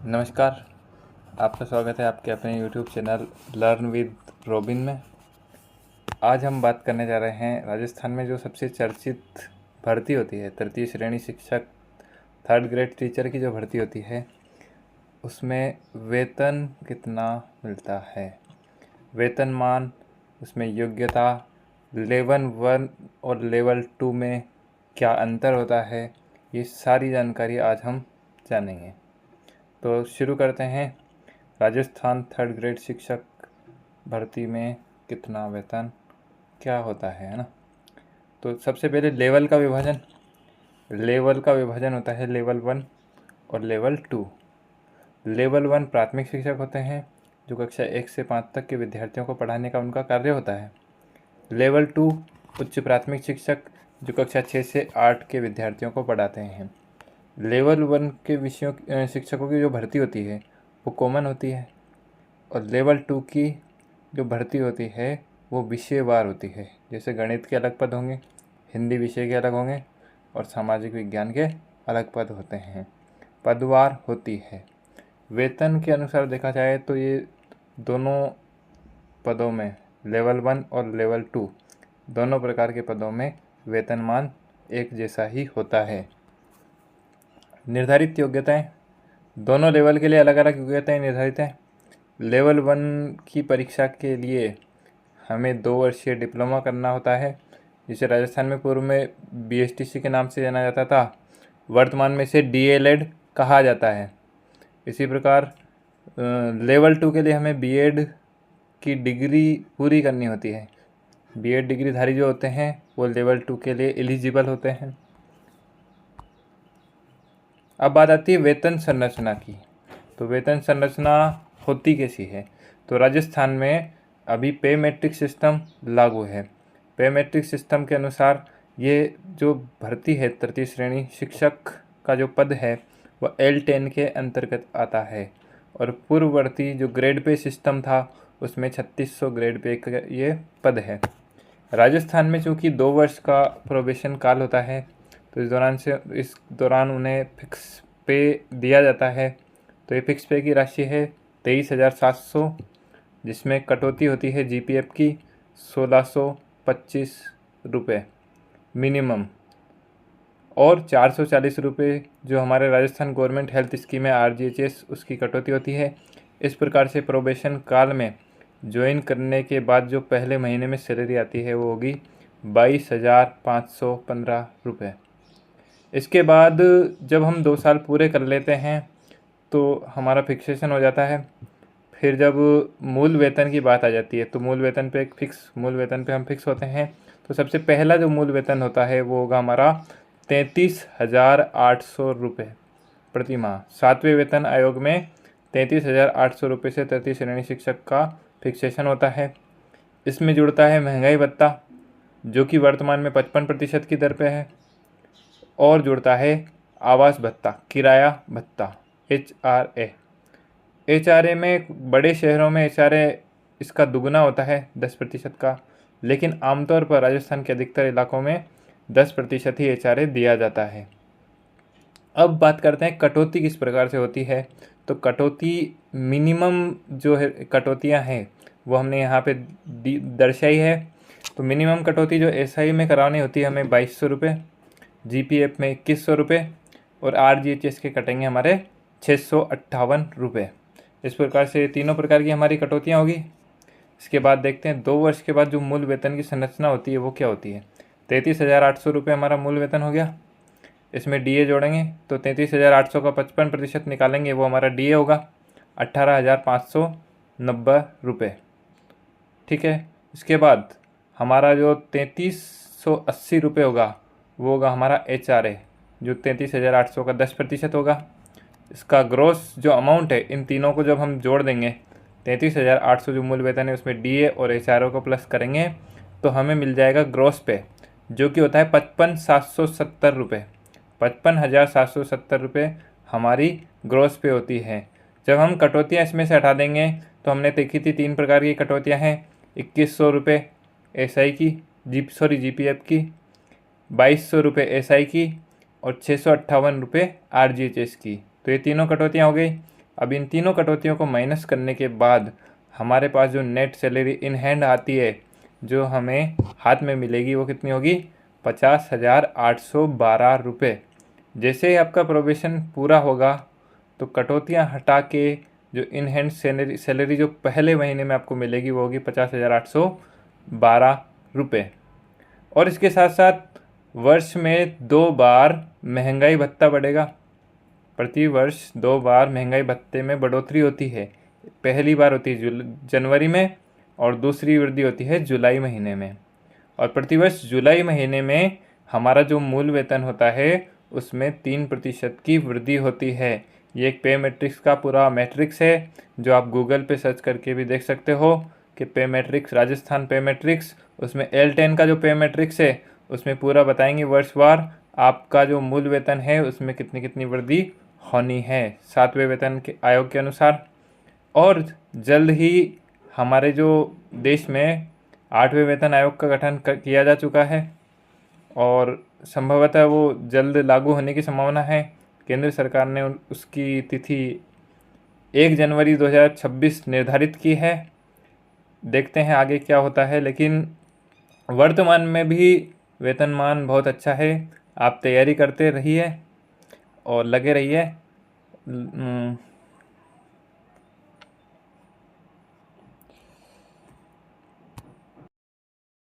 नमस्कार। आपका स्वागत है आपके अपने YouTube channel learn with robin में। आज हम बात करने जा रहे हैं राजस्थान में जो सबसे चर्चित भर्ती होती है तृतीय श्रेणी शिक्षक थर्ड ग्रेड टीचर की जो भर्ती होती है उसमें वेतन कितना मिलता है, वेतनमान, उसमें योग्यता, लेवल 1 और लेवल 2 में क्या अंतर होता है, ये सारी जानकारी आज हम जानेंगे। तो शुरू करते हैं। राजस्थान थर्ड ग्रेड शिक्षक भर्ती में कितना वेतन क्या होता है ना। तो सबसे पहले लेवल का विभाजन होता है लेवल 1 और लेवल 2। लेवल 1 प्राथमिक शिक्षक होते हैं जो कक्षा 1 से 5 तक के विद्यार्थियों को पढ़ाने का उनका कार्य होता है। लेवल 2 उच्च प्राथमिक शिक्षक जो कक्षा 6 से 8 के विद्यार्थियों को पढ़ाते हैं। लेवल 1 के विषयों शिक्षकों की जो भर्ती होती है वो कॉमन होती है और लेवल 2 की जो भर्ती होती है वो विषयवार होती है। जैसे गणित के अलग पद होंगे, हिंदी विषय के अलग होंगे और सामाजिक विज्ञान के अलग पद होते हैं, पदवार होती है। वेतन के अनुसार देखा जाए तो ये दोनों पदों में लेवल 1 और लेवल 2 दोनों प्रकार के पदों में वेतनमान एक जैसा ही होता है। निर्धारित योग्यताएं, दोनों लेवल के लिए अलग अलग योग्यताएं निर्धारित हैं। लेवल 1 की परीक्षा के लिए हमें 2 वर्षीय डिप्लोमा करना होता है, जिसे राजस्थान में पूर्व में BSTC के नाम से जाना जाता था, वर्तमान में इसे DLED कहा जाता है। इसी प्रकार लेवल 2 के लिए हमें B.Ed की डिग्री पूरी करनी होती है। B.Ed डिग्रीधारी जो होते हैं वो लेवल 2 के लिए एलिजिबल होते हैं। अब बात आती है वेतन संरचना की। तो वेतन संरचना होती कैसी है? तो राजस्थान में अभी पे मैट्रिक सिस्टम लागू है। पे मैट्रिक सिस्टम के अनुसार ये जो भर्ती है तृतीय श्रेणी शिक्षक का जो पद है वह L10 के अंतर्गत आता है और पूर्ववर्ती जो ग्रेड पे सिस्टम था उसमें 3600 ग्रेड पे का ये पद है। राजस्थान में चूँकि 2 वर्ष का प्रोबेशन काल होता है तो इस दौरान उन्हें फिक्स पे दिया जाता है। तो ये फिक्स पे की राशि है 23,700, जिसमें कटौती होती है GPF की 1625 रुपये मिनिमम और 440 रुपये जो हमारे राजस्थान गवर्नमेंट हेल्थ स्कीम है RGHS उसकी कटौती होती है। इस प्रकार से प्रोबेशन काल में ज्वाइन करने के बाद जो पहले महीने में सैलरी आती है वो होगी 22,515 रुपये। इसके बाद जब हम 2 साल पूरे कर लेते हैं तो हमारा फिक्सेशन हो जाता है। फिर जब मूल वेतन की बात आ जाती है तो मूल वेतन पे हम फिक्स होते हैं। तो सबसे पहला जो मूल वेतन होता है वो होगा हमारा 33,800 रुपये प्रति माह। 7वें वेतन आयोग में 33,800 रुपये से तृतीय श्रेणी शिक्षक का फिक्सेशन होता है। इसमें जुड़ता है महंगाई भत्ता जो कि वर्तमान में 55% की दर पे है और जुड़ता है आवास भत्ता, किराया भत्ता, HRA में बड़े शहरों में HRA इसका दुगना होता है 10% का, लेकिन आमतौर पर राजस्थान के अधिकतर इलाकों में 10% ही HRA दिया जाता है। अब बात करते हैं कटौती किस प्रकार से होती है। तो कटौती मिनिमम जो है कटौतियाँ हैं वो हमने यहाँ पे दर्शाई है। तो मिनिमम कटौती जो SI में करानी होती है हमें 2200 रुपये, GPF में 2100 रुपये और RGHS के कटेंगे हमारे 658 रुपये। इस प्रकार से तीनों प्रकार की हमारी कटौतियाँ होगी। इसके बाद देखते हैं 2 वर्ष के बाद जो मूल वेतन की संरचना होती है वो क्या होती है। 33,800 रुपये हमारा मूल वेतन हो गया। इसमें DA जोड़ेंगे तो 33,800 का 55% निकालेंगे वो हमारा DA होगा 18,590 रुपये। ठीक है। इसके बाद हमारा जो 3380 रुपये होगा वो होगा हमारा HRA जो 33,800 का 10% होगा। इसका ग्रॉस जो अमाउंट है इन तीनों को जब हम जोड़ देंगे 33,800 जो मूल वेतन है उसमें DA और HRA को प्लस करेंगे तो हमें मिल जाएगा ग्रॉस पे जो कि होता है 55,770 रुपये। 55,770 रुपये हमारी ग्रॉस पे होती है। जब हम कटौतियाँ इसमें से हटा देंगे तो हमने देखी थी 3 प्रकार की कटौतियाँ हैं। 2100 रुपये SI की GPF की, 2200 रुपये SI की और 658 रुपये RGHS की। तो ये तीनों कटौतियाँ हो गई। अब इन तीनों कटौतियों को माइनस करने के बाद हमारे पास जो नेट सैलरी इन हैंड आती है, जो हमें हाथ में मिलेगी, वो कितनी होगी? 50,812 रुपये। जैसे ही आपका प्रोबेशन पूरा होगा तो कटौतियाँ हटा के जो इन हैंड सैलरी जो पहले महीने में आपको मिलेगी वो होगी 50,812 रुपये। और इसके साथ साथ वर्ष में 2 बार महंगाई भत्ता बढ़ेगा। प्रति वर्ष 2 बार महंगाई भत्ते में बढ़ोतरी होती है। पहली बार होती है जनवरी में और दूसरी वृद्धि होती है जुलाई महीने में। और प्रतिवर्ष जुलाई महीने में हमारा जो मूल वेतन होता है उसमें 3% की वृद्धि होती है। ये एक पे मैट्रिक्स का पूरा मैट्रिक्स है जो आप गूगल पे सर्च करके भी देख सकते हो कि पे मैट्रिक्स, राजस्थान पे मैट्रिक्स। उसमें L10 का जो पे मैट्रिक्स है उसमें पूरा बताएंगे वर्षवार आपका जो मूल वेतन है उसमें कितनी कितनी वृद्धि होनी है 7वें वेतन के आयोग के अनुसार। और जल्द ही हमारे जो देश में 8वें वेतन आयोग का गठन किया जा चुका है और संभवतः वो जल्द लागू होने की संभावना है। केंद्र सरकार ने उसकी तिथि 1 जनवरी 2026 निर्धारित की है। देखते हैं आगे क्या होता है, लेकिन वर्तमान में भी वेतनमान बहुत अच्छा है। आप तैयारी करते रहिए और लगे रहिए।